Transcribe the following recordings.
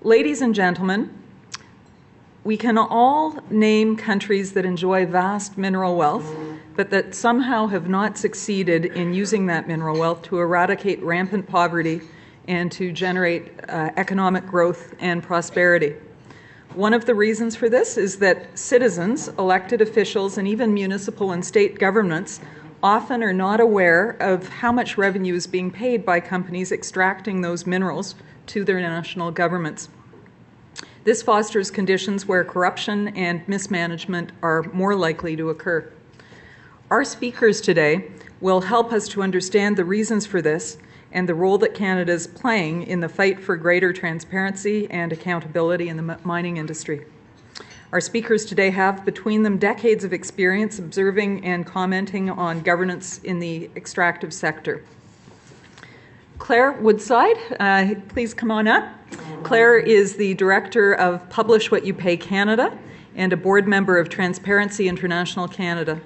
Ladies and gentlemen, we can all name countries that enjoy vast mineral wealth, but that somehow have not succeeded in using that mineral wealth to eradicate rampant poverty and to generate economic growth and prosperity. One of the reasons for this is that citizens, elected officials, and even municipal and state governments often are not aware of how much revenue is being paid by companies extracting those minerals to their national governments. This fosters conditions where corruption and mismanagement are more likely to occur. Our speakers today will help us to understand the reasons for this and the role that Canada is playing in the fight for greater transparency and accountability in the mining industry. Our speakers today have between them decades of experience observing and commenting on governance in the extractive sector. Claire Woodside, please come on up. Claire is the director of Publish What You Pay Canada and a board member of Transparency International Canada.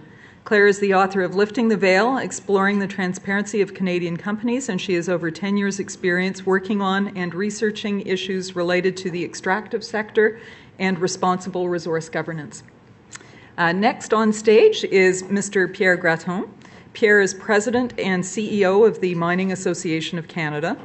Claire is the author of Lifting the Veil, Exploring the Transparency of Canadian Companies, and she has over 10 years' experience working on and researching issues related to the extractive sector and responsible resource governance. Next on stage is Mr. Pierre Gratton. Pierre is President and CEO of the Mining Association of Canada.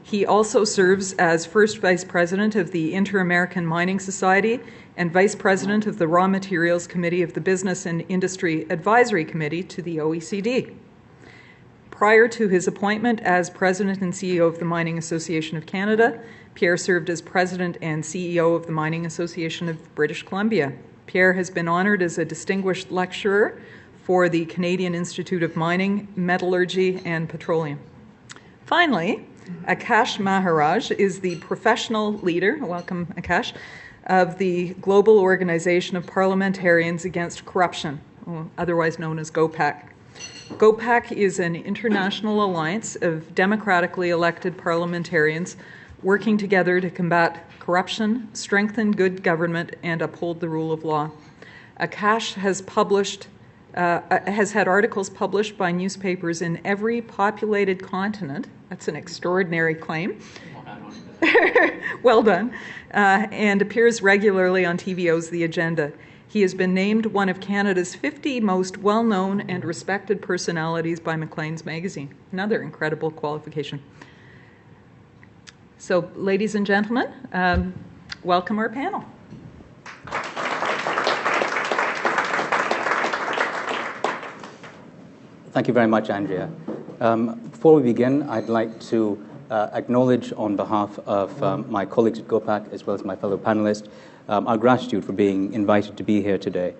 He also serves as First Vice President of the Inter-American Mining Society and Vice President of the Raw Materials Committee of the Business and Industry Advisory Committee to the OECD. Prior to his appointment as President and CEO of the Mining Association of Canada, Pierre served as President and CEO of the Mining Association of British Columbia. Pierre has been honoured as a distinguished lecturer for the Canadian Institute of Mining, Metallurgy and Petroleum. Finally, Akaash Maharaj is the professional leader, welcome Akaash, of the Global Organization of Parliamentarians Against Corruption, otherwise known as GOPAC. GOPAC is an international alliance of democratically elected parliamentarians working together to combat corruption, strengthen good government, and uphold the rule of law. Akaash has had articles published by newspapers in every populated continent. That's an extraordinary claim. Well done. And appears regularly on TVO's The Agenda. He has been named one of Canada's 50 most well-known and respected personalities by Maclean's magazine. Another incredible qualification. So, ladies and gentlemen, welcome our panel. Thank you very much, Andrea. Before we begin, I'd like to acknowledge on behalf of my colleagues at GOPAC, as well as my fellow panelists, our gratitude for being invited to be here today.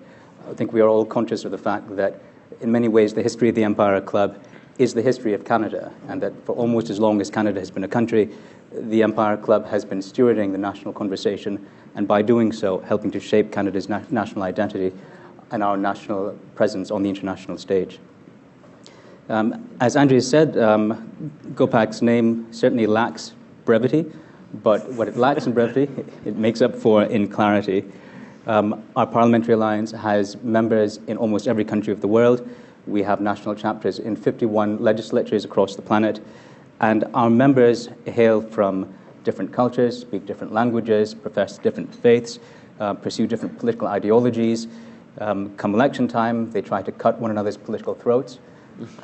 I think we are all conscious of the fact that, in many ways, the history of the Empire Club is the history of Canada, and that for almost as long as Canada has been a country, the Empire Club has been stewarding the national conversation, and by doing so, helping to shape Canada's national identity and our national presence on the international stage. As Andrea said, GOPAC's name certainly lacks brevity, but what it lacks in brevity, it makes up for in clarity. Our Parliamentary Alliance has members in almost every country of the world. We have national chapters in 51 legislatures across the planet, and our members hail from different cultures, speak different languages, profess different faiths, pursue different political ideologies. Come election time, they try to cut one another's political throats,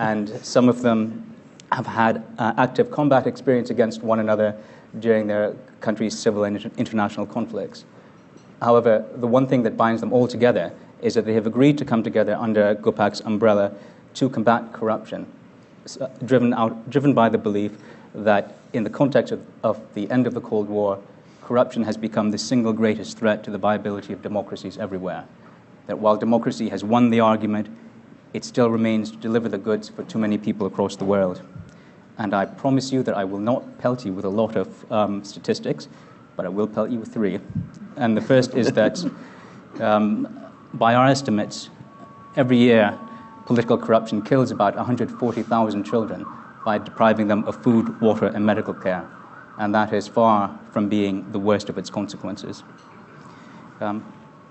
and some of them have had active combat experience against one another during their country's civil and international conflicts. However, the one thing that binds them all together is that they have agreed to come together under GOPAC's umbrella to combat corruption, driven by the belief that in the context of the end of the Cold War, corruption has become the single greatest threat to the viability of democracies everywhere. That while democracy has won the argument, it still remains to deliver the goods for too many people across the world. And I promise you that I will not pelt you with a lot of statistics, but I will pelt you with three. And the first is that, by our estimates, every year political corruption kills about 140,000 children by depriving them of food, water, and medical care. And that is far from being the worst of its consequences.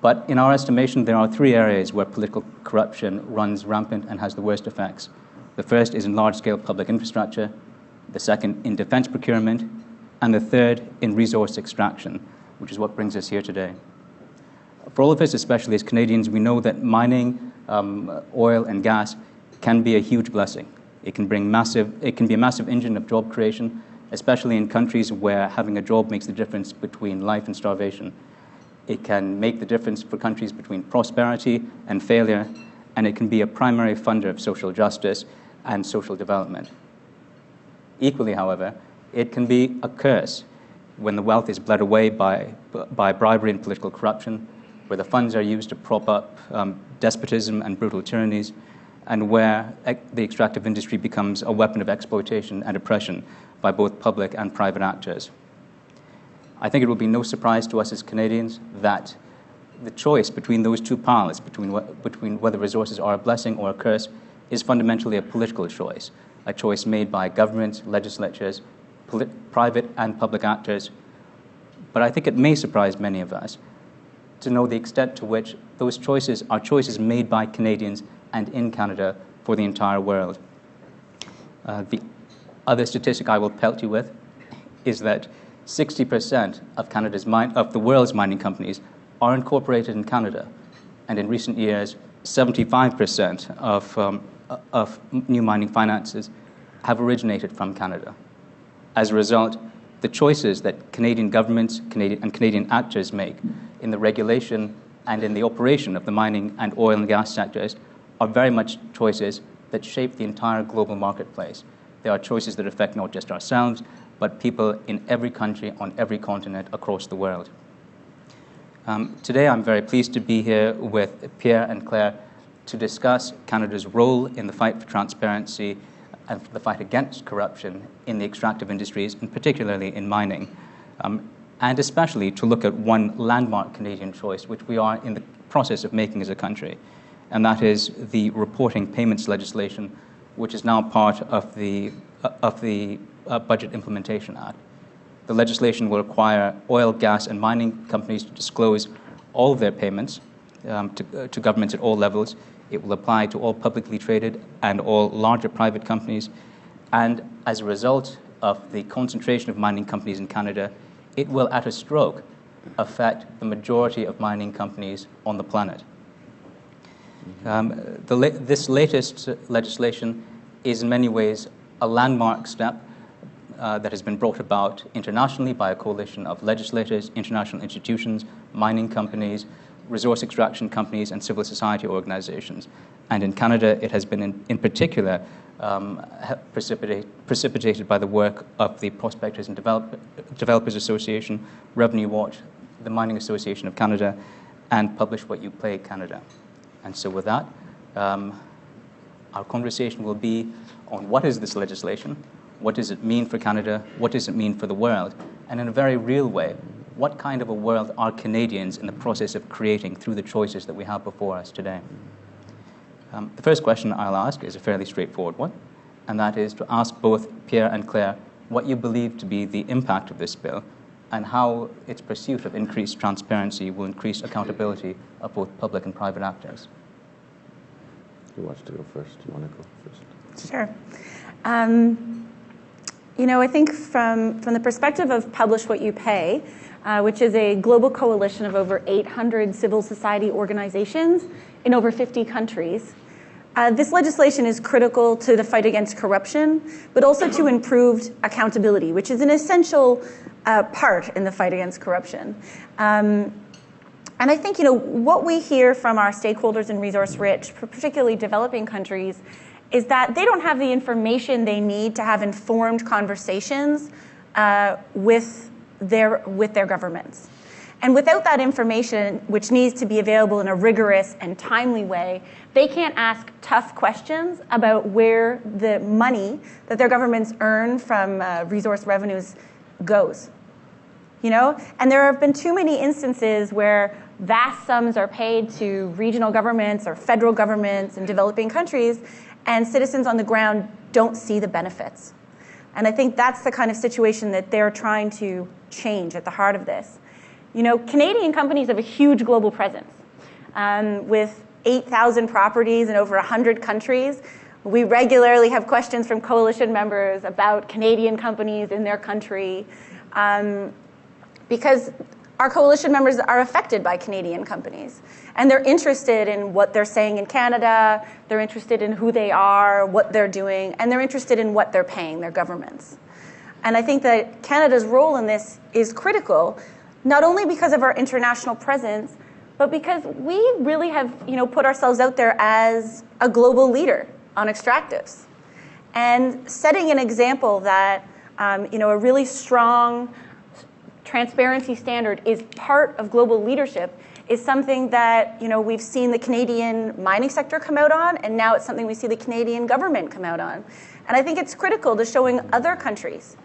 But in our estimation, there are three areas where political corruption runs rampant and has the worst effects. The first is in large-scale public infrastructure, the second in defense procurement, and the third in resource extraction, which is what brings us here today. For all of us, especially as Canadians, we know that mining, oil and gas can be a huge blessing. It can be a massive engine of job creation, especially in countries where having a job makes the difference between life and starvation. It can make the difference for countries between prosperity and failure, and it can be a primary funder of social justice and social development. Equally, however, it can be a curse when the wealth is bled away by bribery and political corruption, where the funds are used to prop up despotism and brutal tyrannies, and where the extractive industry becomes a weapon of exploitation and oppression by both public and private actors. I think it will be no surprise to us as Canadians that the choice between those two paths, between whether resources are a blessing or a curse, is fundamentally a political choice, a choice made by governments, legislatures, private and public actors. But I think it may surprise many of us to know the extent to which those choices are choices made by Canadians and in Canada for the entire world. The other statistic I will pelt you with is that 60% of the world's mining companies are incorporated in Canada, and in recent years, 75% of new mining finances have originated from Canada. As a result, the choices that Canadian governments and Canadian actors make in the regulation and in the operation of the mining and oil and gas sectors are very much choices that shape the entire global marketplace. They are choices that affect not just ourselves, but people in every country on every continent across the world. Today, I'm very pleased to be here with Pierre and Claire to discuss Canada's role in the fight for transparency and the fight against corruption in the extractive industries, and particularly in mining, and especially to look at one landmark Canadian choice, which we are in the process of making as a country, and that is the reporting payments legislation, which is now part of the Budget Implementation Act. The legislation will require oil, gas, and mining companies to disclose all of their payments to governments at all levels. It will apply to all publicly traded and all larger private companies. And as a result of the concentration of mining companies in Canada, it will, at a stroke, affect the majority of mining companies on the planet. This latest legislation is in many ways a landmark step that has been brought about internationally by a coalition of legislators, international institutions, mining companies, resource extraction companies, and civil society organizations. And in Canada, it has been in particular precipitated by the work of the Prospectors and Developers Association, Revenue Watch, the Mining Association of Canada, and Publish What You Pay Canada. And so with that, our conversation will be on what is this legislation, what does it mean for Canada, what does it mean for the world, and in a very real way, what kind of a world are Canadians in the process of creating through the choices that we have before us today? The first question I'll ask is a fairly straightforward one, and that is to ask both Pierre and Claire what you believe to be the impact of this bill and how its pursuit of increased transparency will increase accountability of both public and private actors. Who wants to go first? Do you want to go first? Sure. I think from the perspective of Publish What You Pay, which is a global coalition of over 800 civil society organizations in over 50 countries, this legislation is critical to the fight against corruption, but also to improved accountability, which is an essential part in the fight against corruption. And I think, what we hear from our stakeholders in resource-rich, particularly developing countries, is that they don't have the information they need to have informed conversations with their governments. And without that information, which needs to be available in a rigorous and timely way, they can't ask tough questions about where the money that their governments earn from resource revenues goes. And there have been too many instances where vast sums are paid to regional governments or federal governments in developing countries, and citizens on the ground don't see the benefits. And I think that's the kind of situation that they're trying to change at the heart of this. Canadian companies have a huge global presence. With 8,000 properties in over 100 countries, we regularly have questions from coalition members about Canadian companies in their country. because our coalition members are affected by Canadian companies. And they're interested in what they're saying in Canada, they're interested in who they are, what they're doing, and they're interested in what they're paying their governments. And I think that Canada's role in this is critical, not only because of our international presence, but because we really have, put ourselves out there as a global leader on extractives. And setting an example that, a really strong transparency standard is part of global leadership is something that, we've seen the Canadian mining sector come out on, and now it's something we see the Canadian government come out on. And I think it's critical to showing other countries,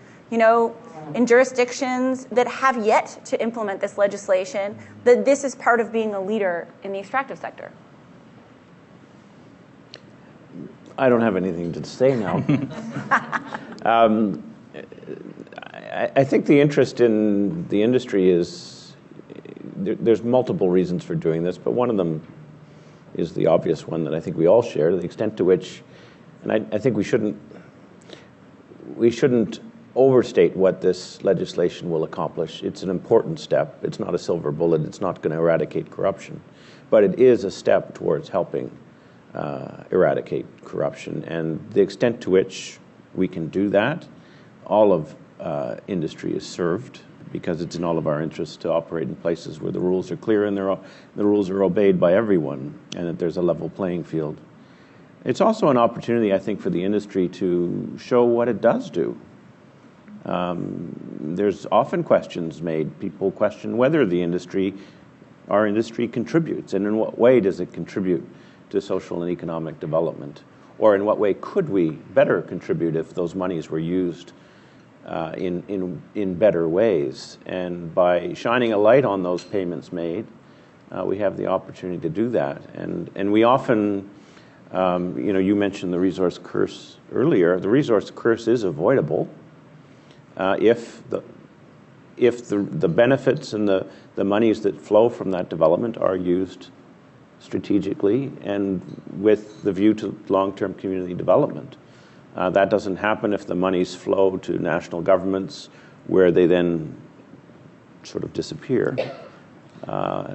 in jurisdictions that have yet to implement this legislation, that this is part of being a leader in the extractive sector. I don't have anything to say now. I think the interest in the industry is, there's multiple reasons for doing this, but one of them is the obvious one that I think we all share, to the extent to which, and I think we shouldn't overstate what this legislation will accomplish. It's an important step. It's not a silver bullet. It's not going to eradicate corruption, but it is a step towards helping eradicate corruption. And the extent to which we can do that, all of industry is served, because it's in all of our interests to operate in places where the rules are clear and the rules are obeyed by everyone, and that there's a level playing field. It's also an opportunity, I think, for the industry to show what it does do. There's often questions made. People question whether our industry contributes, and in what way does it contribute to social and economic development, or in what way could we better contribute if those monies were used in better ways. And by shining a light on those payments made, we have the opportunity to do that. And we often, you mentioned the resource curse earlier. The resource curse is avoidable if the benefits and the monies that flow from that development are used strategically and with the view to long-term community development. That doesn't happen if the monies flow to national governments, where they then sort of disappear.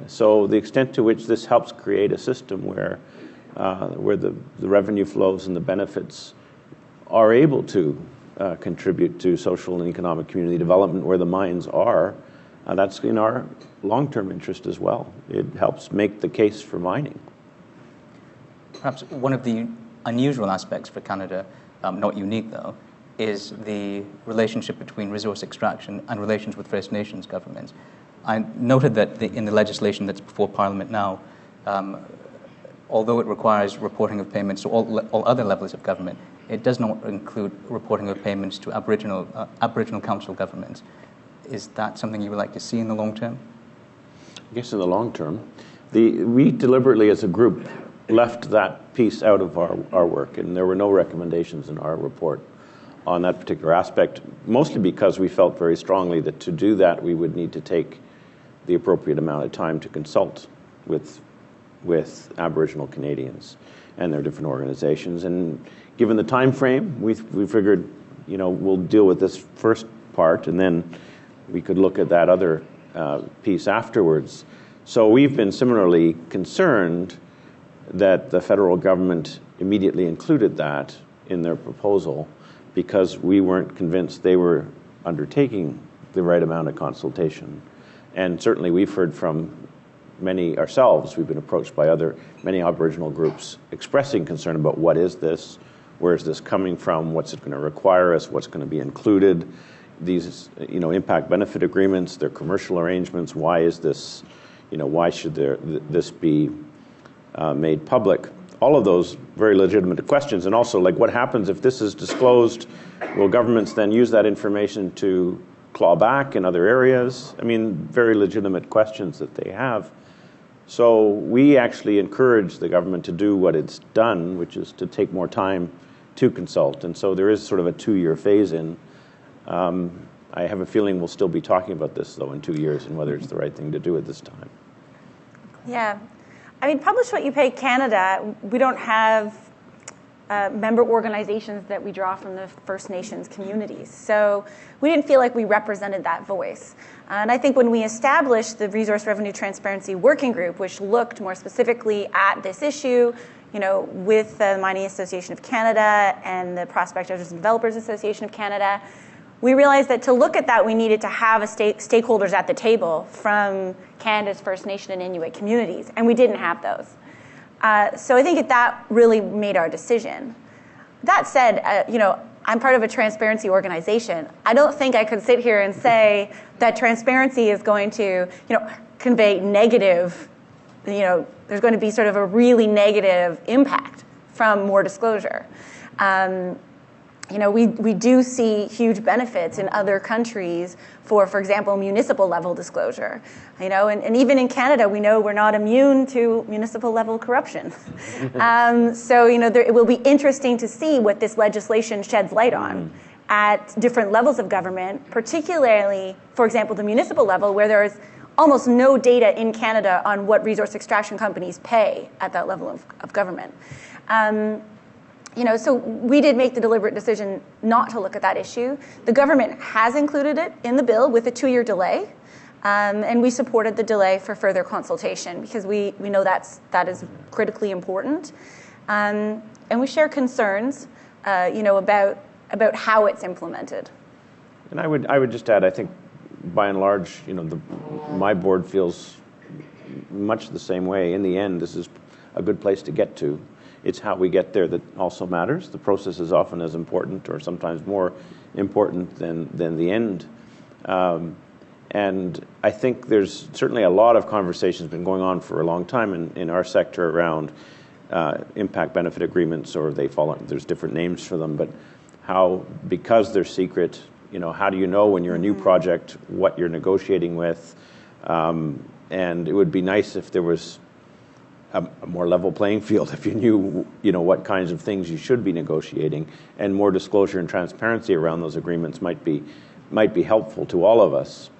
So the extent to which this helps create a system where the revenue flows and the benefits are able to contribute to social and economic community development where the mines are, that's in our long-term interest as well. It helps make the case for mining. Perhaps one of the unusual aspects for Canada, not unique though, is the relationship between resource extraction and relations with First Nations governments. I noted that in the legislation that's before Parliament now, although it requires reporting of payments to all other levels of government, it does not include reporting of payments to Aboriginal Council governments. Is that something you would like to see in the long term? I guess in the long term. We deliberately as a group left that piece out of our work, and there were no recommendations in our report on that particular aspect, mostly because we felt very strongly that to do that we would need to take the appropriate amount of time to consult with Aboriginal Canadians and their different organizations. And given the time frame, we figured, we'll deal with this first part, and then we could look at that other piece afterwards. So we've been similarly concerned that the federal government immediately included that in their proposal, because we weren't convinced they were undertaking the right amount of consultation. And certainly we've heard from many ourselves. We've been approached by many Aboriginal groups expressing concern about what is this, where is this coming from, what's it going to require us, what's going to be included, these impact benefit agreements, their commercial arrangements, why is this, why should this be made public? All of those very legitimate questions. And also, like, what happens if this is disclosed? Will governments then use that information to claw back in other areas? I mean, very legitimate questions that they have. So we actually encourage the government to do what it's done, which is to take more time to consult. And so there is sort of a 2-year phase-in. I have a feeling we'll still be talking about this, though, in 2 years, and whether it's the right thing to do at this time. Yeah. I mean, Publish What You Pay Canada, we don't have member organizations that we draw from the First Nations communities. So we didn't feel like we represented that voice. And I think when we established the Resource Revenue Transparency Working Group, which looked more specifically at this issue, with the Mining Association of Canada and the Prospectors and Developers Association of Canada, we realized that to look at that, we needed to have stakeholders at the table from Canada's First Nation and Inuit communities, and we didn't have those. So I think that really made our decision. That said, I'm part of a transparency organization. I don't think I could sit here and say that transparency is going to, convey negative, there's going to be sort of a really negative impact from more disclosure. We do see huge benefits in other countries for example, municipal level disclosure. And even in Canada, we know we're not immune to municipal level corruption. It will be interesting to see what this legislation sheds light on at different levels of government, particularly, for example, the municipal level, where there is almost no data in Canada on what resource extraction companies pay at that level of government. So we did make the deliberate decision not to look at that issue. The government has included it in the bill with a 2-year delay, and we supported the delay for further consultation because we know that is critically important, and we share concerns, about how it's implemented. And I would just add, I think, by and large, my board feels much the same way. In the end, this is a good place to get to. It's how we get there that also matters. The process is often as important or sometimes more important than the end. And I think there's certainly a lot of conversations been going on for a long time in our sector around impact benefit agreements, or there's different names for them, but how, because they're secret, how do you know when you're a new project what you're negotiating with? And it would be nice if there was a more level playing field, if you knew, what kinds of things you should be negotiating, and more disclosure and transparency around those agreements might be helpful to all of us.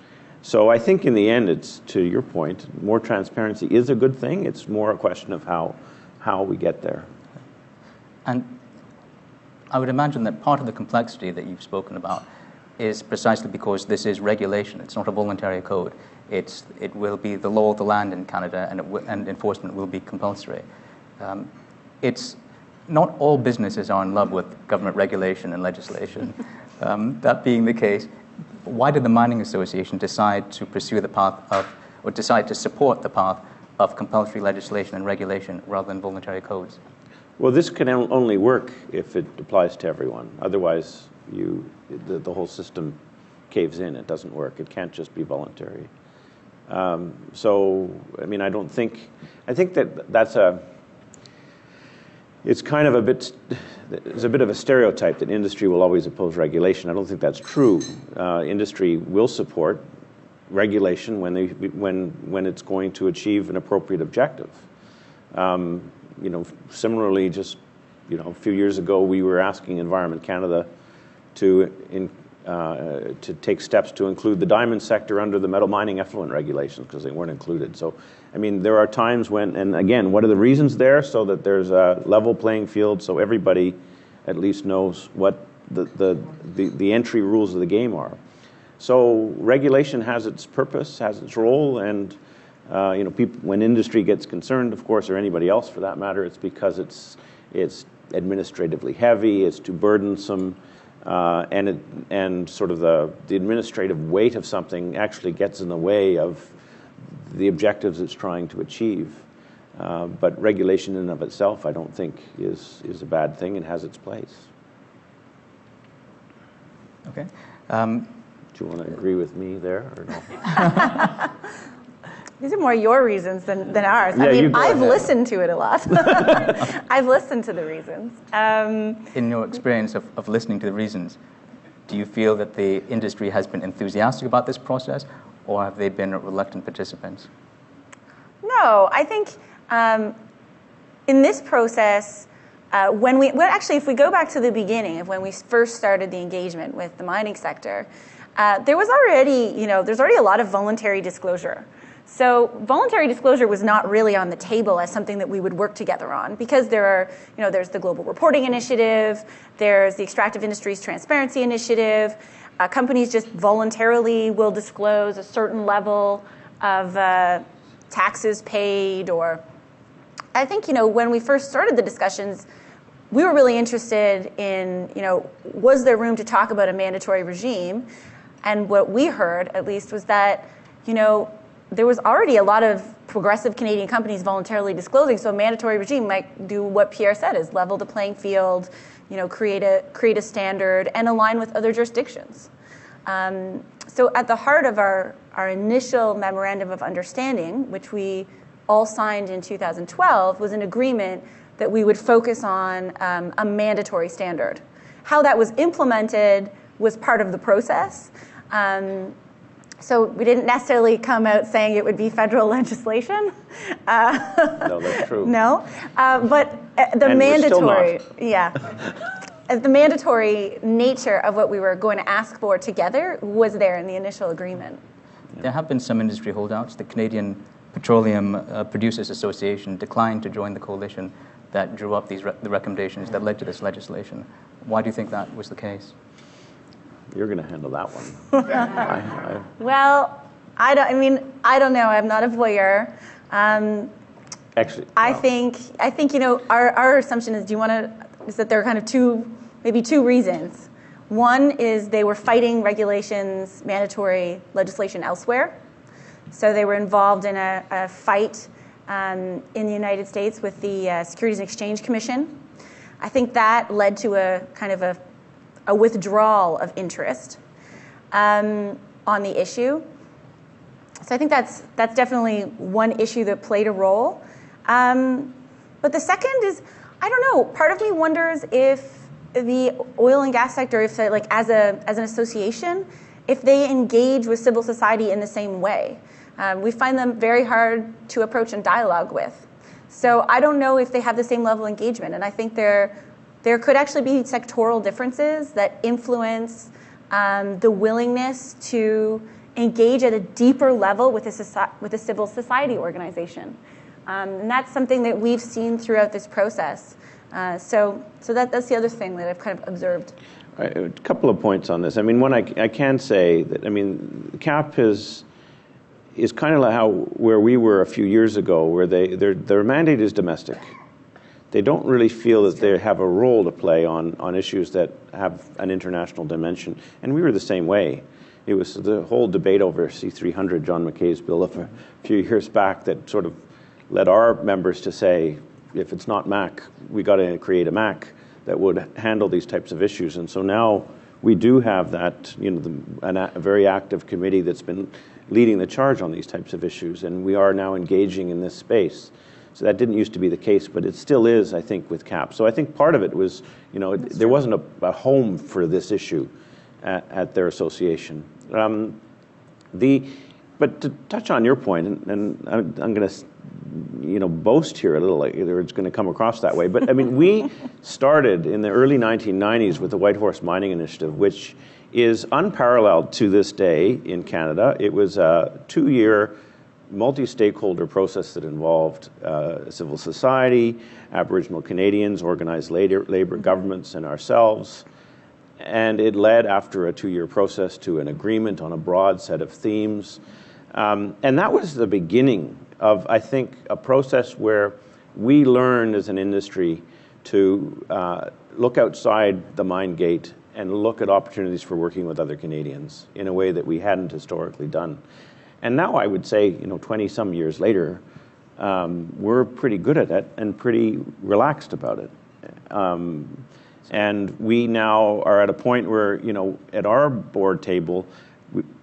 So I think in the end, it's, to your point, more transparency is a good thing. It's more a question of how we get there. And I would imagine that part of the complexity that you've spoken about is precisely because this is regulation. It's not a voluntary code. It will be the law of the land in Canada, and enforcement will be compulsory. It's not all businesses are in love with government regulation and legislation. That being the case, why did the Mining Association decide to pursue the path or decide to support the path of compulsory legislation and regulation rather than voluntary codes? Well, this can only work if it applies to everyone. Otherwise, the whole system caves in. It doesn't work. It can't just be voluntary. I think it's kind of there's a bit of a stereotype that industry will always oppose regulation. I don't think that's true. Industry will support regulation when it's going to achieve an appropriate objective. Similarly, just a few years ago, we were asking Environment Canada to take steps to include the diamond sector under the metal mining effluent regulations because they weren't included. So, there are times when, and again, what are the reasons there? So that there's a level playing field, so everybody at least knows what the entry rules of the game are. So regulation has its purpose, has its role, and people, when industry gets concerned, of course, or anybody else for that matter, it's because it's administratively heavy, it's too burdensome. And sort of the administrative weight of something actually gets in the way of the objectives it's trying to achieve. But regulation in and of itself, I don't think is a bad thing and has its place. Okay. Do you want to agree with me there or no? These are more your reasons than ours. Yeah, I've listened to it a lot. I've listened to the reasons. In your experience of listening to the reasons, do you feel that the industry has been enthusiastic about this process, or have they been reluctant participants? No, I think in this process, if we go back to the beginning of when we first started the engagement with the mining sector, there's already a lot of voluntary disclosure. So voluntary disclosure was not really on the table as something that we would work together on, because there's the Global Reporting Initiative, there's the Extractive Industries Transparency Initiative. Companies just voluntarily will disclose a certain level of taxes paid, or I think, when we first started the discussions, we were really interested in, was there room to talk about a mandatory regime? And what we heard, at least, was that, there was already a lot of progressive Canadian companies voluntarily disclosing, so a mandatory regime might do what Pierre said, is level the playing field, create a standard and align with other jurisdictions. So at the heart of our initial memorandum of understanding, which we all signed in 2012, was an agreement that we would focus on a mandatory standard. How that was implemented was part of the process. So we didn't necessarily come out saying it would be federal legislation. No, that's true. No, but the And mandatory, the mandatory nature of what we were going to ask for together was there in the initial agreement. There have been some industry holdouts. The Canadian Petroleum Producers Association declined to join the coalition that drew up the recommendations that led to this legislation. Why do you think that was the case? You're going to handle that one. Well, I don't know. I'm not a voyeur. Actually, I think our assumption is is that there are kind of maybe two reasons. One is they were fighting regulations, mandatory legislation elsewhere. So they were involved in a fight in the United States with the Securities and Exchange Commission. I think that led to a kind of a withdrawal of interest on the issue. So I think that's definitely one issue that played a role. But the second is, I don't know, part of me wonders if the oil and gas sector, if like as an association, if they engage with civil society in the same way. We find them very hard to approach and dialogue with. So I don't know if they have the same level of engagement. And I think there could actually be sectoral differences that influence the willingness to engage at a deeper level with a civil society organization. And that's something that we've seen throughout this process. So that's the other thing that I've kind of observed. A couple of points on this. I mean, one, I can say that, CAP is kind of like where we were a few years ago, where their mandate is domestic. They don't really feel that they have a role to play on issues that have an international dimension. And we were the same way. It was the whole debate over C-300, John McKay's bill of a few years back, that sort of led our members to say, if it's not MAC, we got to create a MAC that would handle these types of issues. And so now we do have that, a very active committee that's been leading the charge on these types of issues, and we are now engaging in this space. So that didn't used to be the case, but it still is, I think, with CAP. So I think part of it was, there wasn't a home for this issue at their association. But to touch on your point, and I'm going to, boast here a little, like it's going to come across that way. But we started in the early 1990s with the White Horse Mining Initiative, which is unparalleled to this day in Canada. It was a 2-year multi-stakeholder process that involved civil society, Aboriginal Canadians, organized labor governments, and ourselves. And it led, after a 2-year process, to an agreement on a broad set of themes. And that was the beginning of, I think, a process where we learned as an industry to look outside the mine gate and look at opportunities for working with other Canadians in a way that we hadn't historically done. And now I would say, 20-some years later, we're pretty good at it and pretty relaxed about it. And we now are at a point where, at our board table,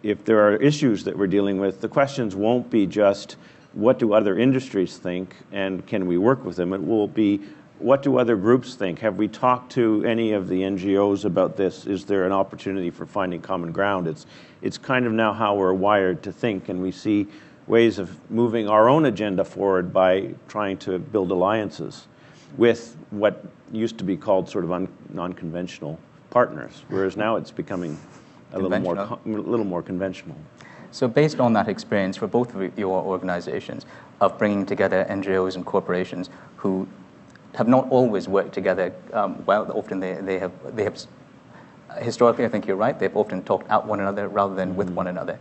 if there are issues that we're dealing with, the questions won't be just, what do other industries think and can we work with them? It will be, what do other groups think? Have we talked to any of the NGOs about this? Is there an opportunity for finding common ground? It's kind of now how we're wired to think, and we see ways of moving our own agenda forward by trying to build alliances with what used to be called sort of non-conventional partners, whereas now it's becoming a little more conventional. So based on that experience for both of your organizations of bringing together NGOs and corporations who have not always worked together well, often they have historically, I think you're right, they've often talked at one another rather than with one another.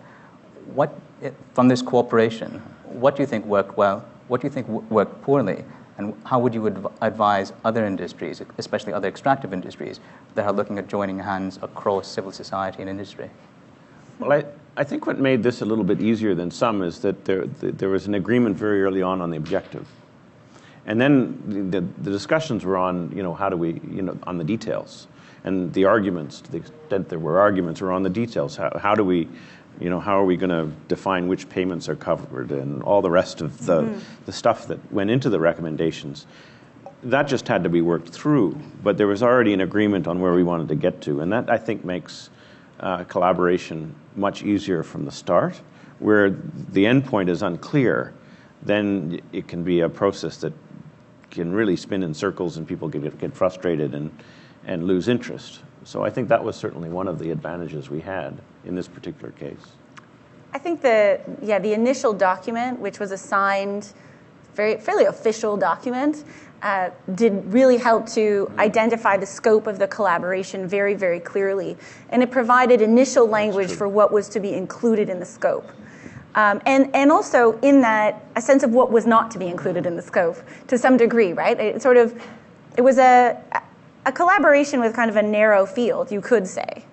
From this cooperation, what do you think worked well? What do you think worked poorly? And how would you advise other industries, especially other extractive industries, that are looking at joining hands across civil society and industry? Well, I think what made this a little bit easier than some is that there was an agreement very early on the objective. And then the discussions were on, how do we, on the details. And the arguments, to the extent there were arguments, were on the details. How do we, how are we going to define which payments are covered and all the rest of the stuff that went into the recommendations. That just had to be worked through, but there was already an agreement on where we wanted to get to. And that, I think, makes collaboration much easier from the start. Where the end point is unclear, then it can be a process that can really spin in circles and people get frustrated and lose interest. So I think that was certainly one of the advantages we had in this particular case. I think the initial document, which was a signed, fairly official document, did really help to identify the scope of the collaboration very, very clearly. And it provided initial language for what was to be included in the scope. And also in that, a sense of what was not to be included in the scope to some degree, right? It was a collaboration with kind of a narrow field, you could say.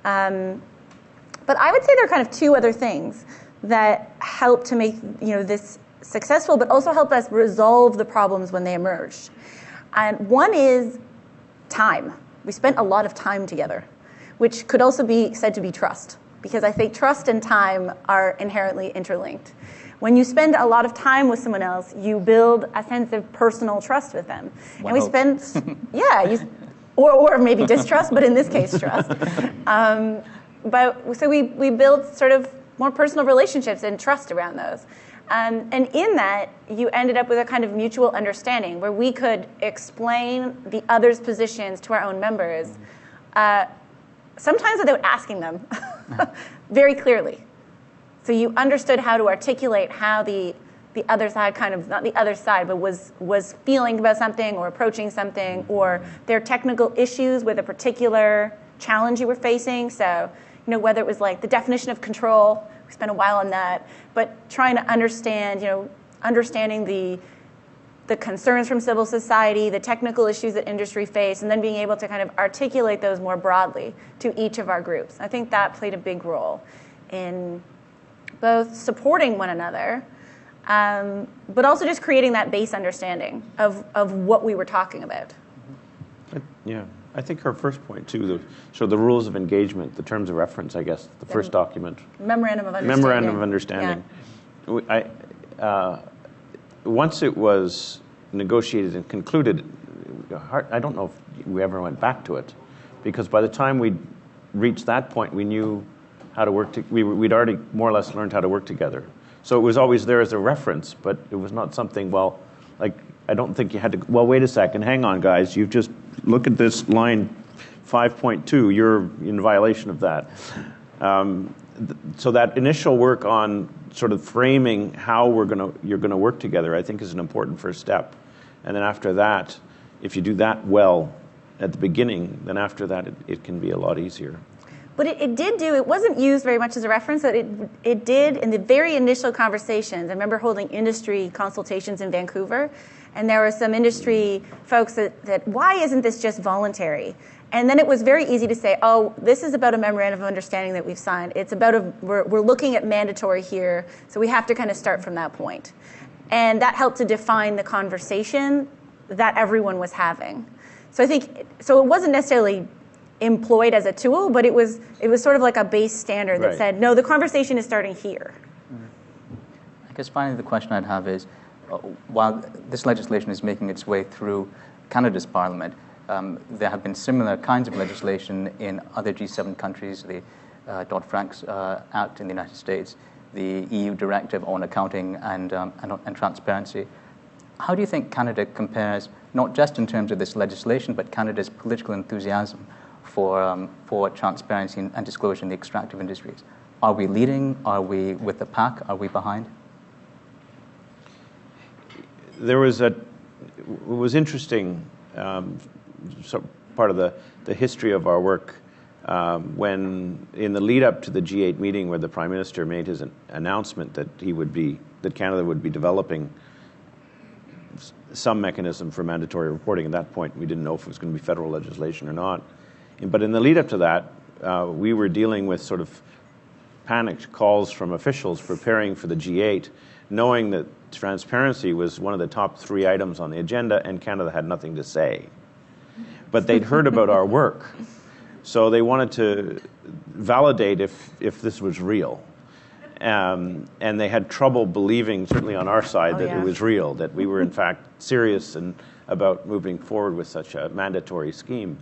But I would say there are kind of two other things that help to make this successful, but also help us resolve the problems when they emerged. And one is time. We spent a lot of time together, which could also be said to be trust, because I think trust and time are inherently interlinked. When you spend a lot of time with someone else, you build a sense of personal trust with them. One hopes. Spend, or maybe distrust, but in this case, trust. So we build sort of more personal relationships and trust around those. And in that, you ended up with a kind of mutual understanding where we could explain the other's positions to our own members, sometimes without asking them, very clearly. So you understood how to articulate how the other side not the other side, but was feeling about something or approaching something, or their technical issues with a particular challenge you were facing. So, whether it was like the definition of control, we spent a while on that, but trying to understand, understanding the concerns from civil society, the technical issues that industry face, and then being able to kind of articulate those more broadly to each of our groups. I think that played a big role in both supporting one another, but also just creating that base understanding of what we were talking about. Yeah, I think her first point too, the rules of engagement, the terms of reference, I guess, the first document. Memorandum of Understanding. Yeah. Once it was negotiated and concluded, I don't know if we ever went back to it, because by the time we reached that point, we knew how to work. We'd already more or less learned how to work together. So it was always there as a reference, but it was not something. I don't think you had to. Well, wait a second, hang on, guys. You've just look at this line 5.2. You're in violation of that. So that initial work on sort of framing how you're gonna work together, I think, is an important first step. And then after that, if you do that well at the beginning, then after that it can be a lot easier. But it wasn't used very much as a reference, but it did in the very initial conversations. I remember holding industry consultations in Vancouver, and there were some industry folks that why isn't this just voluntary? And then it was very easy to say, oh, this is about a memorandum of understanding that we've signed. It's about we're looking at mandatory here, so we have to kind of start from that point. And that helped to define the conversation that everyone was having. So I think, it wasn't necessarily employed as a tool, but it was sort of like a base standard that said, no, the conversation is starting here. I guess finally the question I'd have is, while this legislation is making its way through Canada's Parliament, there have been similar kinds of legislation in other G7 countries, the Dodd-Frank Act in the United States, the EU Directive on Accounting and Transparency. How do you think Canada compares, not just in terms of this legislation, but Canada's political enthusiasm for transparency and disclosure in the extractive industries? Are we leading? Are we with the pack? Are we behind? It was interesting, part of the history of our work, when in the lead up to the G8 meeting where the Prime Minister made his announcement that Canada would be developing some mechanism for mandatory reporting. At that point, we didn't know if it was going to be federal legislation or not. But in the lead up to that, we were dealing with sort of panicked calls from officials preparing for the G8, knowing that transparency was one of the top 3 items on the agenda, and Canada had nothing to say. But they'd heard about our work, so they wanted to validate if this was real. And they had trouble believing, certainly on our side, that it was real, that we were in fact serious and about moving forward with such a mandatory scheme.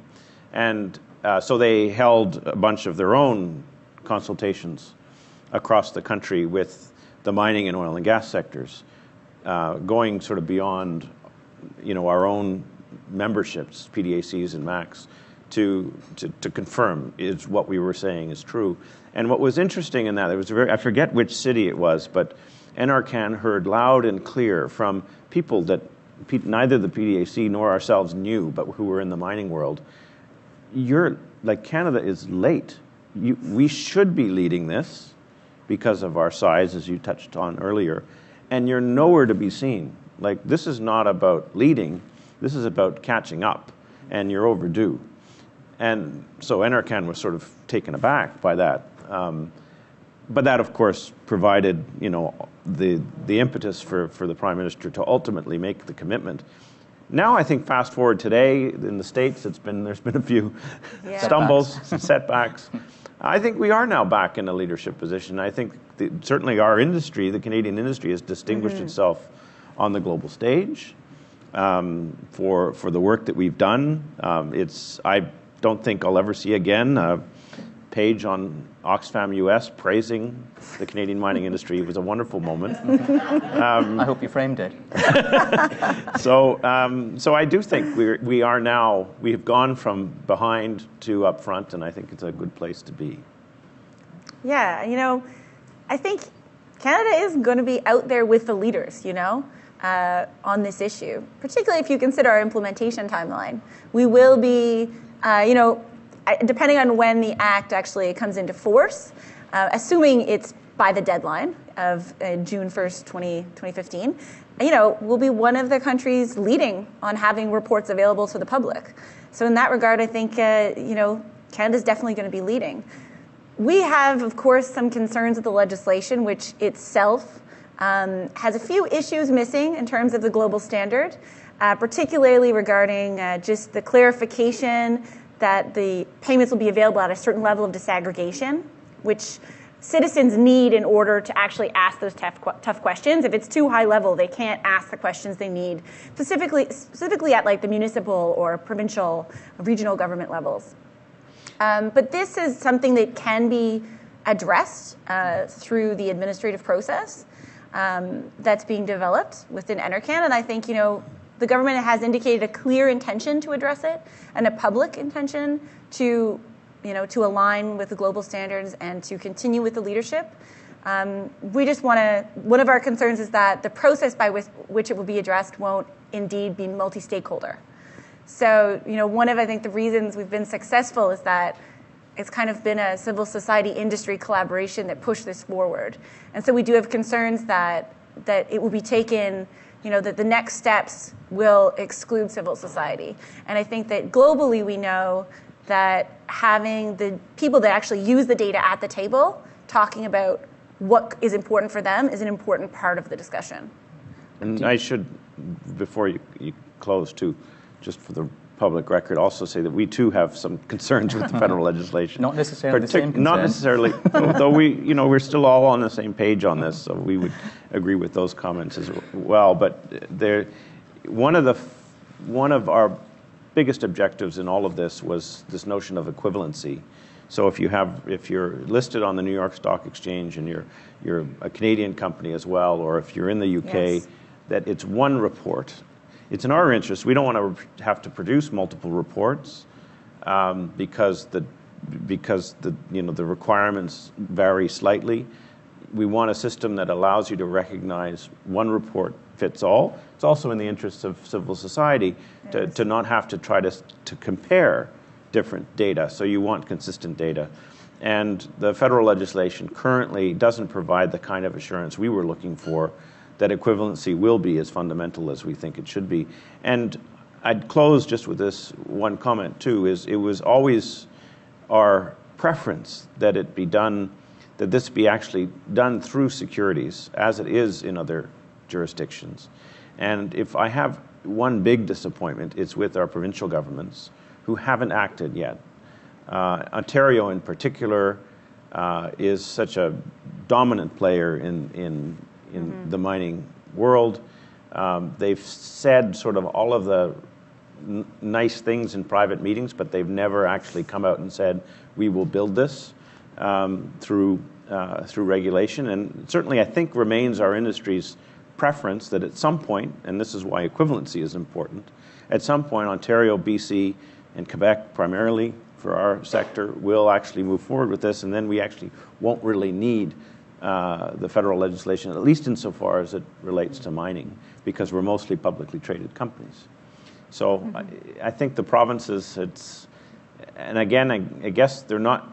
And so they held a bunch of their own consultations across the country with the mining and oil and gas sectors, going sort of beyond, our own memberships, PDACs and MACs, to confirm is what we were saying is true. And what was interesting in that, I forget which city it was, but NRCan heard loud and clear from people that neither the PDAC nor ourselves knew, but who were in the mining world. Canada is late. We should be leading this because of our size, as you touched on earlier, and you're nowhere to be seen. This is not about leading, this is about catching up, and you're overdue. And so NRCan was sort of taken aback by that. But that, of course, provided, the impetus for the Prime Minister to ultimately make the commitment. Now, I think fast forward today in the States, there's been a few stumbles, setbacks. I think we are now back in a leadership position. I think certainly our industry, the Canadian industry, has distinguished itself on the global stage for the work that we've done. I don't think I'll ever see again a page on Oxfam US praising the Canadian mining industry. It was a wonderful moment. I hope you framed it. So I do think we have gone from behind to up front, and I think it's a good place to be. Yeah, I think Canada is going to be out there with the leaders, on this issue, particularly if you consider our implementation timeline. We will be, depending on when the Act actually comes into force, assuming it's by the deadline of June 1st, 2015, we'll be one of the countries leading on having reports available to the public. So in that regard, I think, Canada's definitely going to be leading. We have, of course, some concerns with the legislation, which itself has a few issues missing in terms of the global standard, particularly regarding just the clarification that the payments will be available at a certain level of disaggregation, which citizens need in order to actually ask those tough questions. If it's too high level, they can't ask the questions they need, specifically at the municipal or provincial, regional government levels. But this is something that can be addressed through the administrative process that's being developed within NRCan, and I think, the government has indicated a clear intention to address it and a public intention to align with the global standards and to continue with the leadership. We just one of our concerns is that the process by which it will be addressed won't indeed be multi-stakeholder. So, one of, I think, the reasons we've been successful is that it's kind of been a civil society industry collaboration that pushed this forward. And so we do have concerns that it will be taken, that the next steps will exclude civil society. And I think that globally we know that having the people that actually use the data at the table talking about what is important for them is an important part of the discussion. And I should, before you close too, just for the public record, also say that we too have some concerns with the federal legislation. Not necessarily the same concern. Not necessarily, though we're still all on the same page on this, so we would agree with those comments as well. But one of our biggest objectives in all of this was this notion of equivalency. So if you're listed on the New York Stock Exchange and you're a Canadian company as well, or if you're in the UK, yes, that it's one report. It's in our interest. We don't want to have to produce multiple reports because because the requirements vary slightly. We want a system that allows you to recognize one report fits all. It's also in the interests of civil society to not have to try to compare different data. So you want consistent data. And the federal legislation currently doesn't provide the kind of assurance we were looking for that equivalency will be as fundamental as we think it should be. And I'd close just with this one comment too, is it was always our preference that this be actually done through securities, as it is in other jurisdictions. And if I have one big disappointment, it's with our provincial governments who haven't acted yet. Ontario in particular is such a dominant player in the mining world. They've said sort of all of the nice things in private meetings, but they've never actually come out and said, we will build this through regulation. And certainly I think remains our industry's preference that at some point, and this is why equivalency is important, at some point Ontario, BC, and Quebec primarily for our sector will actually move forward with this, and then we actually won't really need the federal legislation, at least insofar as it relates to mining, because we're mostly publicly traded companies. So I think the provinces, and again, I guess they're not,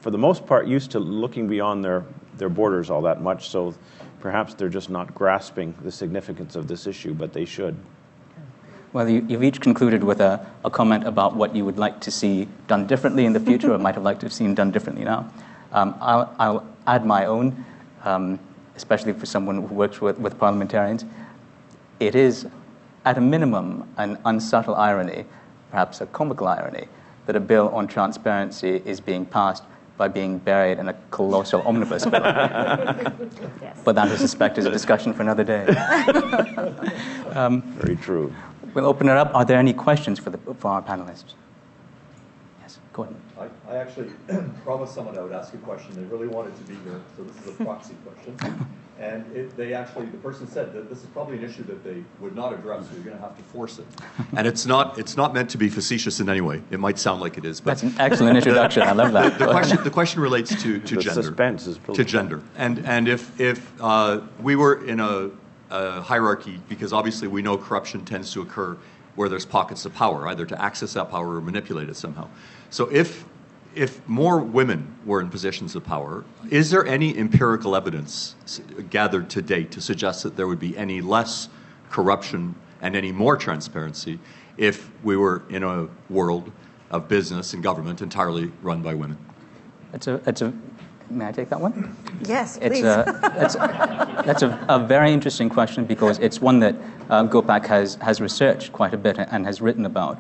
for the most part, used to looking beyond their borders all that much, so perhaps they're just not grasping the significance of this issue, but they should. Well, you've each concluded with a comment about what you would like to see done differently in the future, or might have liked to have seen done differently now. I'll add my own, especially for someone who works with parliamentarians. It is, at a minimum, an unsubtle irony, perhaps a comical irony, that a bill on transparency is being passed by being buried in a colossal omnibus bill. Yes. But that, I suspect, is a discussion for another day. Very true. We'll open it up. Are there any questions for our panelists? Yes, go ahead. I actually promised someone I would ask a question. They really wanted to be here, so this is a proxy question. And the person said that this is probably an issue that they would not address, so you're going to have to force it. And it's not meant to be facetious in any way. It might sound like it is, but that's an excellent introduction. I love that. The question relates to gender. Suspense is to gender. And if we were in a hierarchy, because obviously we know corruption tends to occur where there's pockets of power, either to access that power or manipulate it somehow. So if more women were in positions of power, is there any empirical evidence gathered to date to suggest that there would be any less corruption and any more transparency if we were in a world of business and government entirely run by women? May I take that one? Yes, please. That's a very interesting question, because it's one that GOPAC has researched quite a bit and has written about,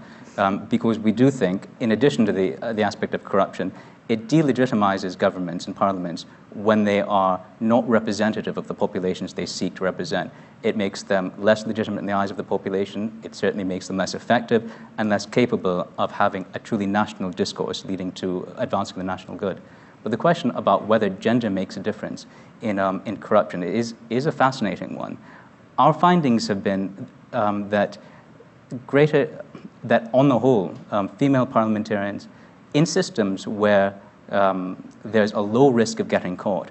because we do think, in addition to the aspect of corruption, it delegitimizes governments and parliaments when they are not representative of the populations they seek to represent. It makes them less legitimate in the eyes of the population. It certainly makes them less effective and less capable of having a truly national discourse leading to advancing the national good. But the question about whether gender makes a difference in corruption is a fascinating one. Our findings have been that on the whole, female parliamentarians, in systems where there's a low risk of getting caught,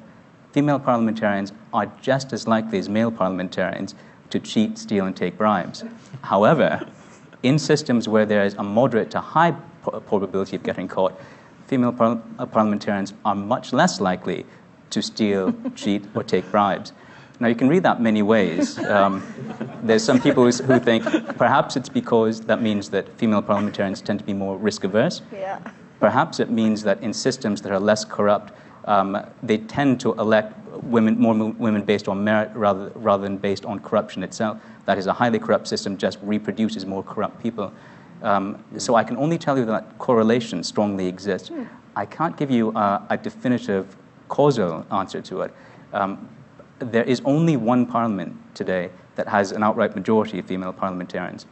female parliamentarians are just as likely as male parliamentarians to cheat, steal, and take bribes. However, in systems where there is a moderate to high probability of getting caught, female parliamentarians are much less likely to steal, cheat, or take bribes. Now, you can read that many ways. There's some people who think perhaps it's because that means that female parliamentarians tend to be more risk-averse. Yeah. Perhaps it means that in systems that are less corrupt, they tend to elect more women based on merit rather than based on corruption itself. That is, a highly corrupt system just reproduces more corrupt people. So I can only tell you that correlation strongly exists. I can't give you a definitive causal answer to it. There is only one parliament today that has an outright majority of female parliamentarians,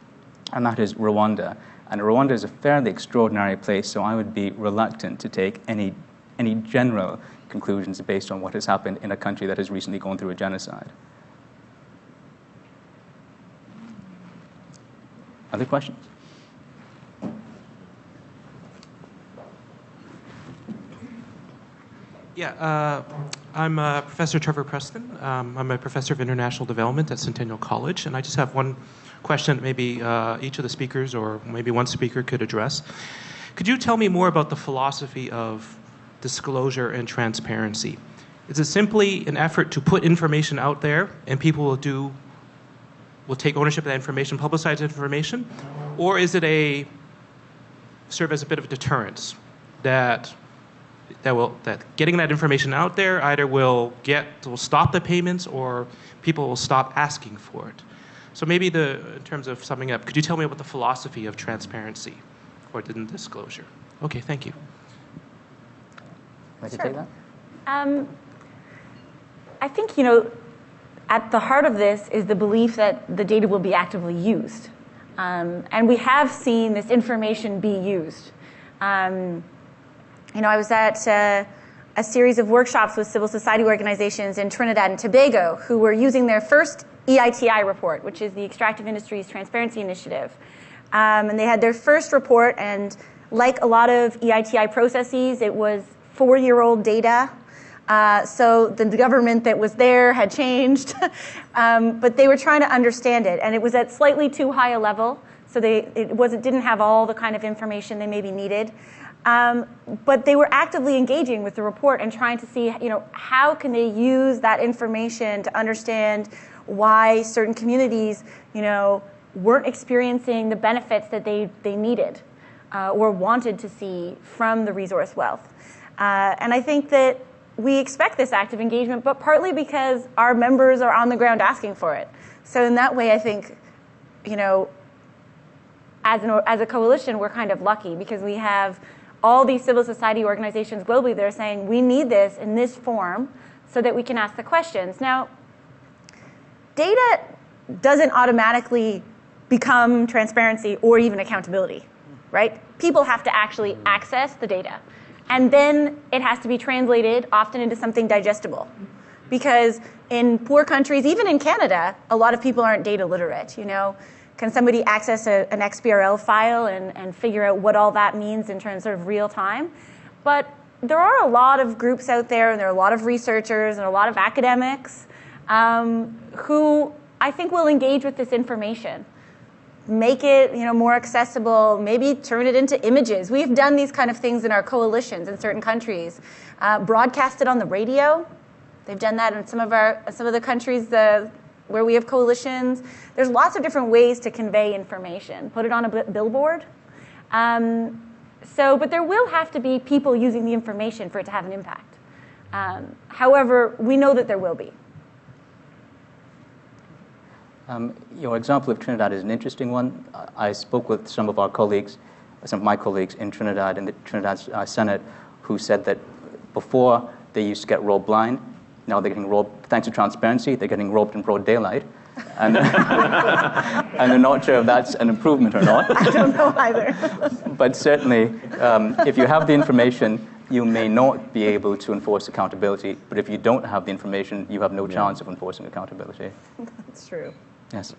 and that is Rwanda. And Rwanda is a fairly extraordinary place, so I would be reluctant to take any general conclusions based on what has happened in a country that has recently gone through a genocide. Yeah, I'm Professor Trevor Preston. I'm a professor of international development at Centennial College, and I just have one question that maybe each of the speakers or maybe one speaker could address. Could you tell me more about the philosophy of disclosure and transparency? Is it simply an effort to put information out there and people will take ownership of that information, publicize information? Or is it serve as a bit of a deterrence that getting that information out there either will stop the payments or people will stop asking for it? So maybe in terms of summing up, could you tell me about the philosophy of transparency or disclosure? Okay, thank you. Want to take that? I think, at the heart of this is the belief that the data will be actively used. And we have seen this information be used. I was at a series of workshops with civil society organizations in Trinidad and Tobago who were using their first EITI report, which is the Extractive Industries Transparency Initiative. And they had their first report, and like a lot of EITI processes, it was 4-year-old data. So the government that was there had changed, but they were trying to understand it, and it was at slightly too high a level, so it didn't have all the kind of information they maybe needed. But they were actively engaging with the report and trying to see, how can they use that information to understand why certain communities, weren't experiencing the benefits that they needed or wanted to see from the resource wealth. And I think that we expect this active engagement, but partly because our members are on the ground asking for it. So in that way, I think, as a coalition, we're kind of lucky because we have all these civil society organizations globally that are saying, we need this in this form so that we can ask the questions. Now, data doesn't automatically become transparency or even accountability, right? People have to actually access the data. And then it has to be translated often into something digestible. Because in poor countries, even in Canada, a lot of people aren't data literate. Can somebody access an XBRL file and figure out what all that means in terms of real time? But there are a lot of groups out there, and there are a lot of researchers and a lot of academics who I think will engage with this information. Make it, more accessible, maybe turn it into images. We've done these kind of things in our coalitions in certain countries. Broadcast it on the radio. They've done that in some of the countries where we have coalitions. There's lots of different ways to convey information. Put it on a billboard. But there will have to be people using the information for it to have an impact. However, we know that there will be. Your example of Trinidad is an interesting one. I spoke with some of my colleagues in Trinidad, in the Trinidad Senate, who said that before they used to get robbed blind. Now they're getting robbed, thanks to transparency, they're getting robbed in broad daylight. And, and they're not sure if that's an improvement or not. I don't know either. But certainly, if you have the information, you may not be able to enforce accountability. But if you don't have the information, you have no chance of enforcing accountability. That's true. Yes.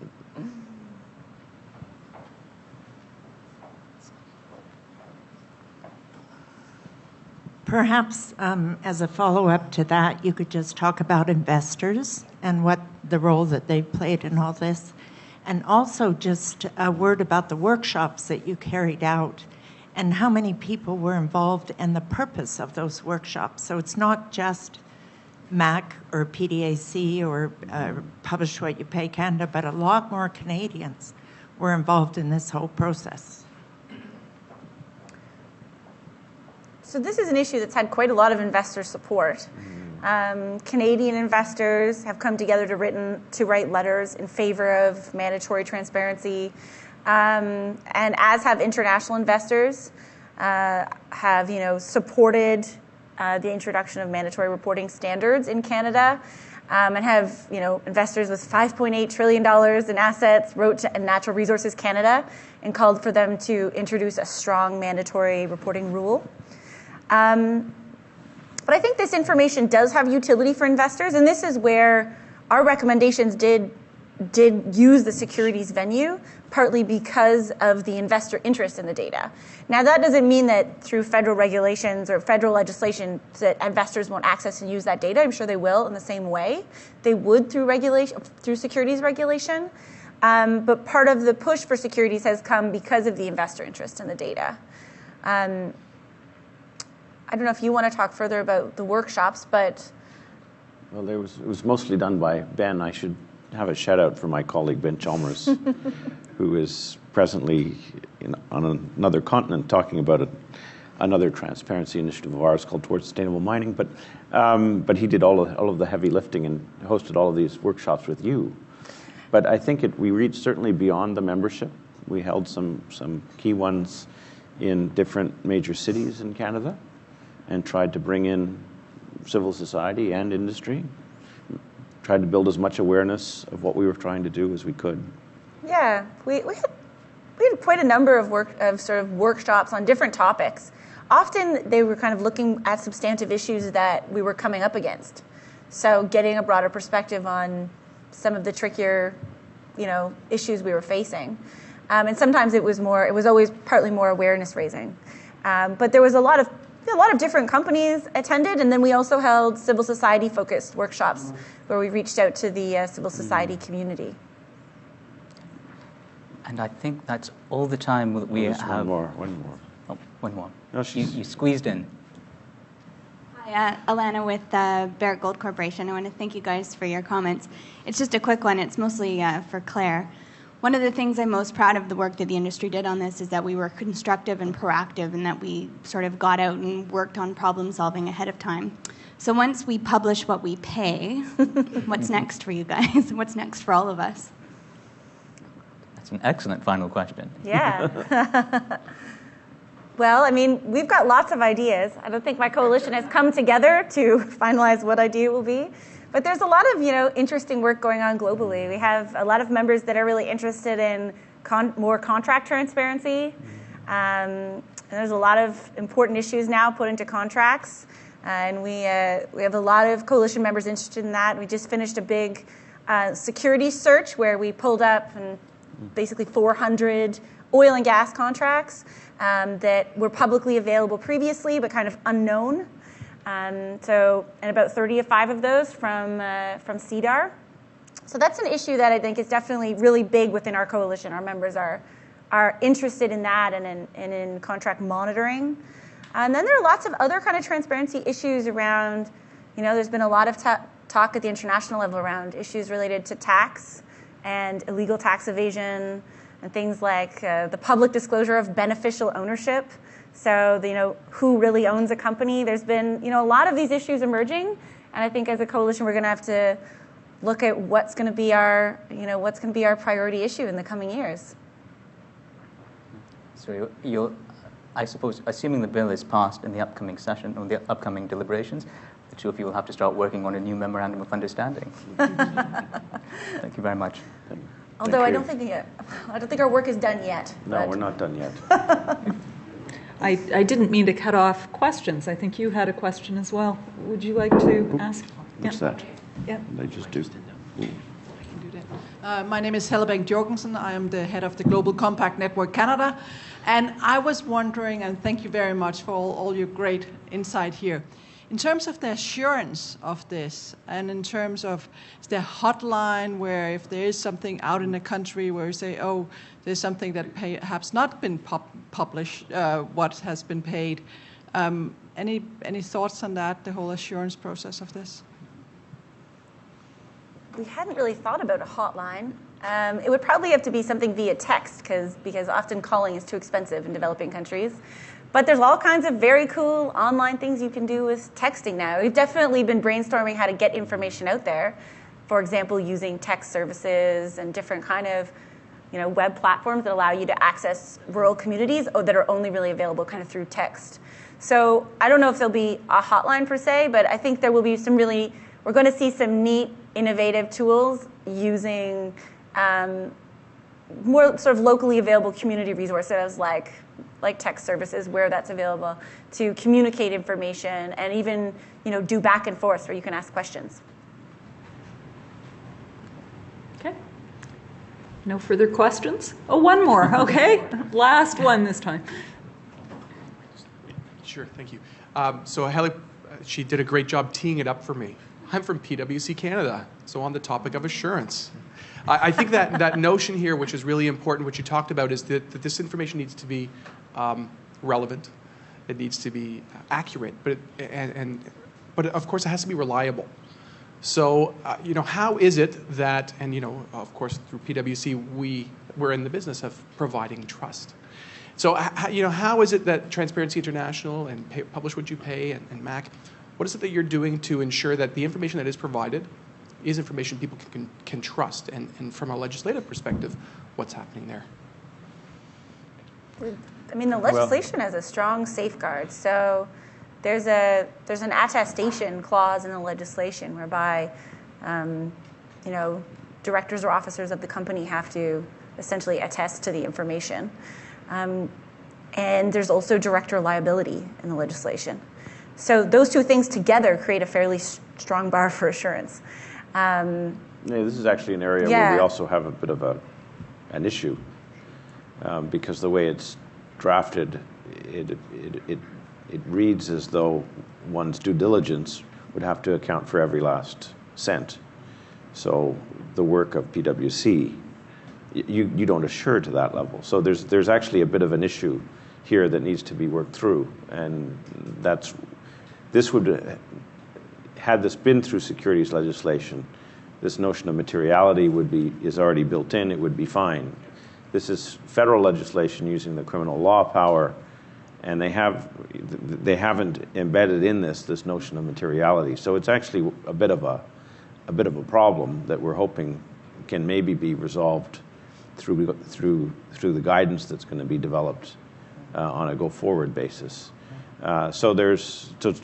Perhaps as a follow-up to that, you could just talk about investors and what the role that they've played in all this. And also just a word about the workshops that you carried out and how many people were involved and the purpose of those workshops. So it's not just MAC or PDAC or Publish What You Pay Canada, but a lot more Canadians were involved in this whole process. So this is an issue that's had quite a lot of investor support. Canadian investors have come together to write letters in favor of mandatory transparency, and as have international investors have supported the introduction of mandatory reporting standards in Canada, and have investors with $5.8 trillion in assets wrote to Natural Resources Canada and called for them to introduce a strong mandatory reporting rule. But I think this information does have utility for investors, and this is where our recommendations did did use the securities venue, partly because of the investor interest in the data. Now, that doesn't mean that through federal regulations or federal legislation that investors won't access and use that data. I'm sure they will in the same way they would through securities regulation. But part of the push for securities has come because of the investor interest in the data. I don't know if you want to talk further about the workshops, but... Well, it was mostly done by Ben. I should have a shout out for my colleague Ben Chalmers, who is presently on another continent talking about another transparency initiative of ours called Towards Sustainable Mining. But he did all of the heavy lifting and hosted all of these workshops with you. But I think we reached certainly beyond the membership. We held some key ones in different major cities in Canada and tried to bring in civil society and industry. Tried to build as much awareness of what we were trying to do as we could. Yeah, we had quite a number of workshops on different topics. Often they were kind of looking at substantive issues that we were coming up against. So getting a broader perspective on some of the trickier, issues we were facing. And sometimes it was always partly more awareness raising. But there was a lot of different companies attended, and then we also held civil society focused workshops where we reached out to the civil society community. And I think that's all the time that we have. One more. Oh, one more. No, you squeezed in. Hi, Alana with Barrick Gold Corporation. I want to thank you guys for your comments. It's just a quick one. It's mostly for Claire. One of the things I'm most proud of the work that the industry did on this is that we were constructive and proactive and that we sort of got out and worked on problem solving ahead of time. So once we publish what we pay, what's next for you guys? What's next for all of us? That's an excellent final question. Yeah. Well, we've got lots of ideas. I don't think my coalition has come together to finalize what idea it will be. But there's a lot of, interesting work going on globally. We have a lot of members that are really interested in more contract transparency. And there's a lot of important issues now put into contracts. And we have a lot of coalition members interested in that. We just finished a big security search where we pulled up basically 400 oil and gas contracts that were publicly available previously but kind of unknown. And about 35 of those from CEDAR. So that's an issue that I think is definitely really big within our coalition. Our members are interested in that and in contract monitoring. And then there are lots of other kind of transparency issues around, there's been a lot of talk at the international level around issues related to tax and illegal tax evasion and things like the public disclosure of beneficial ownership. So, who really owns a company? There's been, a lot of these issues emerging, and I think as a coalition, we're going to have to look at what's going to be our priority issue in the coming years. So I suppose, assuming the bill is passed in the upcoming session or the upcoming deliberations, the two of you will have to start working on a new memorandum of understanding. Thank you very much. Although I don't think our work is done yet. No, we're not done yet. I didn't mean to cut off questions. I think you had a question as well. Would you like to ask? What's that? Yeah. They just do. My name is Helle Jorgensen. I am the head of the Global Compact Network Canada. And I was wondering, and thank you very much for all your great insight here. In terms of the assurance of this, and in terms of the hotline where if there is something out in the country where you say, there's something that perhaps not been published, what has been paid, any thoughts on that, the whole assurance process of this? We hadn't really thought about a hotline. It would probably have to be something via text because often calling is too expensive in developing countries. But there's all kinds of very cool online things you can do with texting now. We've definitely been brainstorming how to get information out there. For example, using text services and different kind of web platforms that allow you to access rural communities that are only really available kind of through text. So I don't know if there'll be a hotline per se, but I think there will be we're going to see some neat, innovative tools using more sort of locally available community resources like text services where that's available to communicate information and even do back and forth where you can ask questions. Okay. No further questions? Oh, one more, okay. Last one this time. Sure, thank you. So Haley, she did a great job teeing it up for me. I'm from PwC Canada, so on the topic of assurance. I think that notion here, which is really important, what you talked about, is that this information needs to be relevant. It needs to be accurate, but of course it has to be reliable. So, how is it that, and of course through PwC we're in the business of providing trust. So, how is it that Transparency International and Publish What You Pay and MAC, what is it that you're doing to ensure that the information that is provided is information people can trust? And from a legislative perspective, what's happening there? I mean, the legislation has a strong safeguard. So there's an attestation clause in the legislation whereby, directors or officers of the company have to essentially attest to the information. And there's also director liability in the legislation. So those two things together create a fairly strong bar for assurance. This is actually an area where we also have a bit of an issue because the way it's drafted, it reads as though one's due diligence would have to account for every last cent. So the work of PwC, you don't assure to that level. So there's actually a bit of an issue here that needs to be worked through, and had this been through securities legislation, this notion of materiality is already built in. It would be fine. This is federal legislation using the criminal law power, and they haven't embedded in this notion of materiality. So it's actually a bit of a problem that we're hoping can maybe be resolved through the guidance that's going to be developed on a go-forward basis. So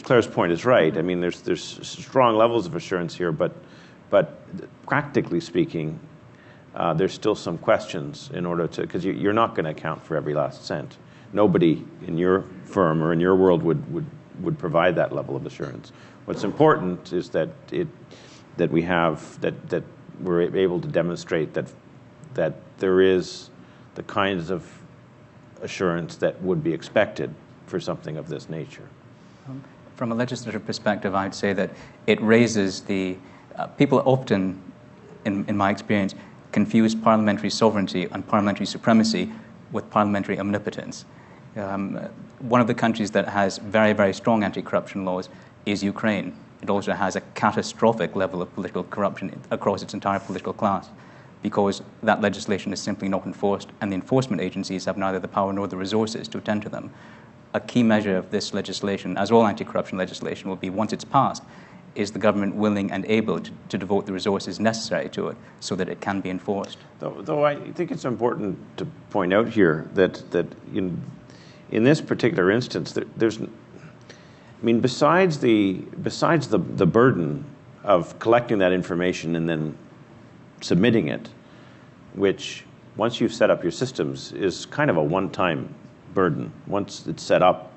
Claire's point is right. I mean, there's strong levels of assurance here, but practically speaking, there's still some questions in order to, because you're not going to account for every last cent. Nobody in your firm or in your world would provide that level of assurance. What's important is that we're able to demonstrate that there is the kinds of assurance that would be expected for something of this nature. From a legislative perspective, I'd say that it raises people often, in my experience, confuse parliamentary sovereignty and parliamentary supremacy with parliamentary omnipotence. One of the countries that has very, very strong anti-corruption laws is Ukraine. It also has a catastrophic level of political corruption across its entire political class because that legislation is simply not enforced, and the enforcement agencies have neither the power nor the resources to attend to them. A key measure of this legislation, as all anti-corruption legislation will be once it's passed, is the government willing and able to devote the resources necessary to it so that it can be enforced? Though I think it's important to point out here that in this particular instance, there's, I mean, besides the burden of collecting that information and then submitting it, which once you've set up your systems is kind of a one-time burden. Once it's set up,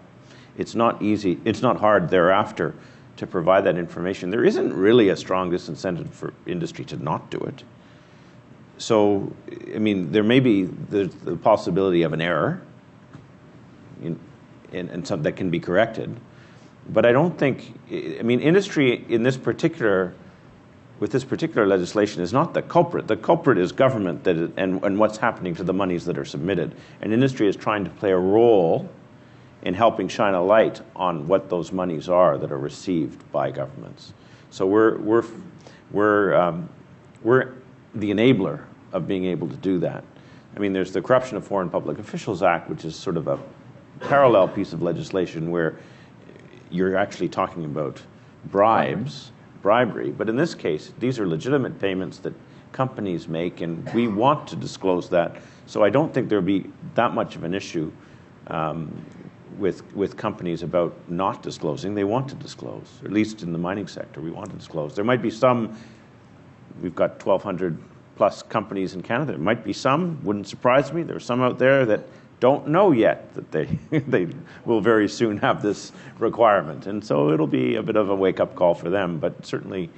it's not easy, it's not hard thereafter to provide that information. There isn't really a strong disincentive for industry to not do it. So, I mean, there may be the possibility of an error and something that can be corrected, but I don't think, I mean, industry in this particular, with this particular legislation is not the culprit. The culprit is government and what's happening to the monies that are submitted. And industry is trying to play a role in helping shine a light on what those monies are that are received by governments. So we're the enabler of being able to do that. I mean, there's the Corruption of Foreign Public Officials Act, which is sort of a parallel piece of legislation where you're actually talking about bribery. But in this case, these are legitimate payments that companies make, and we want to disclose that. So I don't think there'll be that much of an issue with companies about not disclosing. They want to disclose, at least in the mining sector, we want to disclose. There might be some, we've got 1,200 plus companies in Canada. There might be some, wouldn't surprise me, there are some out there that don't know yet that they will very soon have this requirement. And so it'll be a bit of a wake-up call for them. But certainly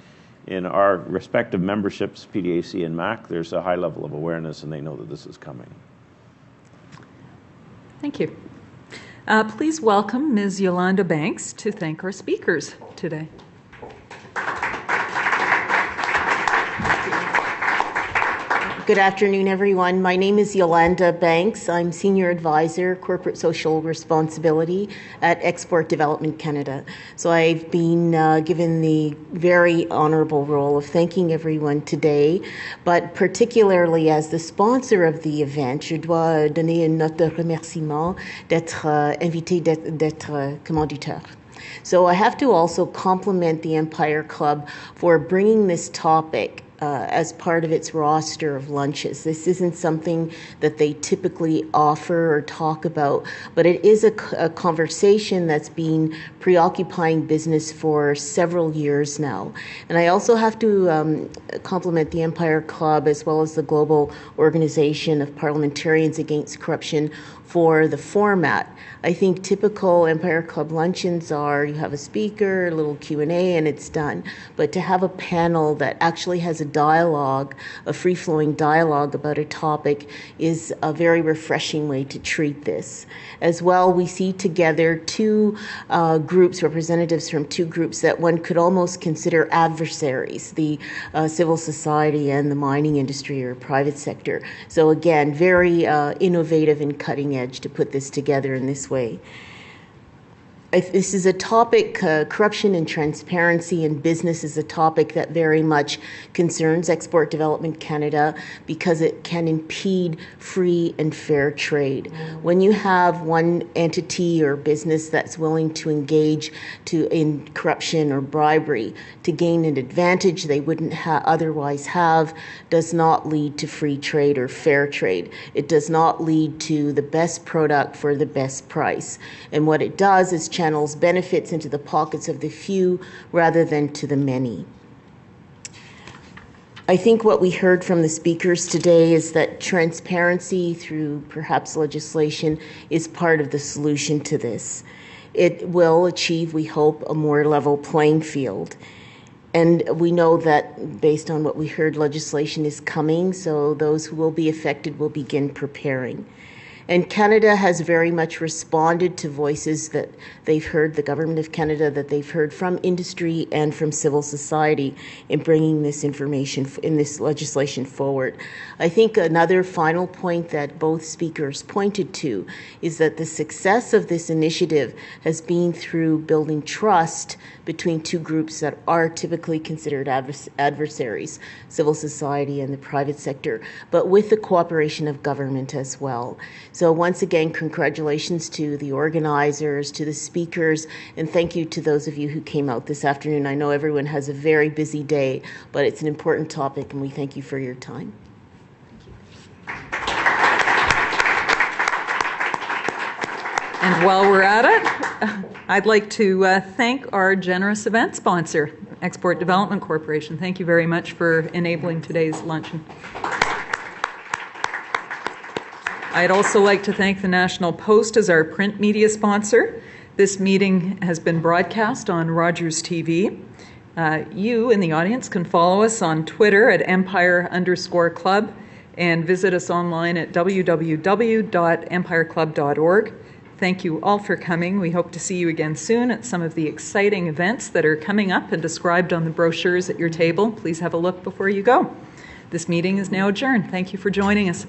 in our respective memberships, PDAC and MAC, there's a high level of awareness and they know that this is coming. Thank you. Please welcome Ms. Yolanda Banks to thank our speakers today. Good afternoon, everyone. My name is Yolanda Banks. I'm Senior Advisor, Corporate Social Responsibility at Export Development Canada. So I've been given the very honorable role of thanking everyone today, but particularly as the sponsor of the event, je dois donner une note de remerciement d'être invité, d'être commanditeur. So I have to also compliment the Empire Club for bringing this topic as part of its roster of lunches. This isn't something that they typically offer or talk about, but it is a conversation that's been preoccupying business for several years now. And I also have to compliment the Empire Club as well as the Global Organization of Parliamentarians Against Corruption for the format. I think typical Empire Club luncheons are you have a speaker, a little Q&A, and it's done. But to have a panel that actually has a dialogue, a free-flowing dialogue about a topic is a very refreshing way to treat this. As well, we see together two groups, representatives from two groups that one could almost consider adversaries, the civil society and the mining industry or private sector. So again, very innovative and cutting edge to put this together in this way. This is a topic, corruption and transparency in business is a topic that very much concerns Export Development Canada because it can impede free and fair trade. When you have one entity or business that's willing to engage in corruption or bribery to gain an advantage they wouldn't otherwise have, does not lead to free trade or fair trade. It does not lead to the best product for the best price. And what it does is channels benefits into the pockets of the few rather than to the many. I think what we heard from the speakers today is that transparency through perhaps legislation is part of the solution to this. It will achieve, we hope, a more level playing field. And we know that based on what we heard, legislation is coming, so those who will be affected will begin preparing. And Canada has very much responded to voices that they've heard, the Government of Canada, that they've heard from industry and from civil society in bringing this information, in this legislation forward. I think another final point that both speakers pointed to is that the success of this initiative has been through building trust between two groups that are typically considered adversaries, civil society and the private sector, but with the cooperation of government as well. So once again, congratulations to the organizers, to the speakers, and thank you to those of you who came out this afternoon. I know everyone has a very busy day, but it's an important topic, and we thank you for your time. And while we're at it, I'd like to thank our generous event sponsor, Export Development Corporation. Thank you very much for enabling today's luncheon. I'd also like to thank the National Post as our print media sponsor. This meeting has been broadcast on Rogers TV. You in the audience can follow us on Twitter at empire_club and visit us online at www.empireclub.org. Thank you all for coming. We hope to see you again soon at some of the exciting events that are coming up and described on the brochures at your table. Please have a look before you go. This meeting is now adjourned. Thank you for joining us.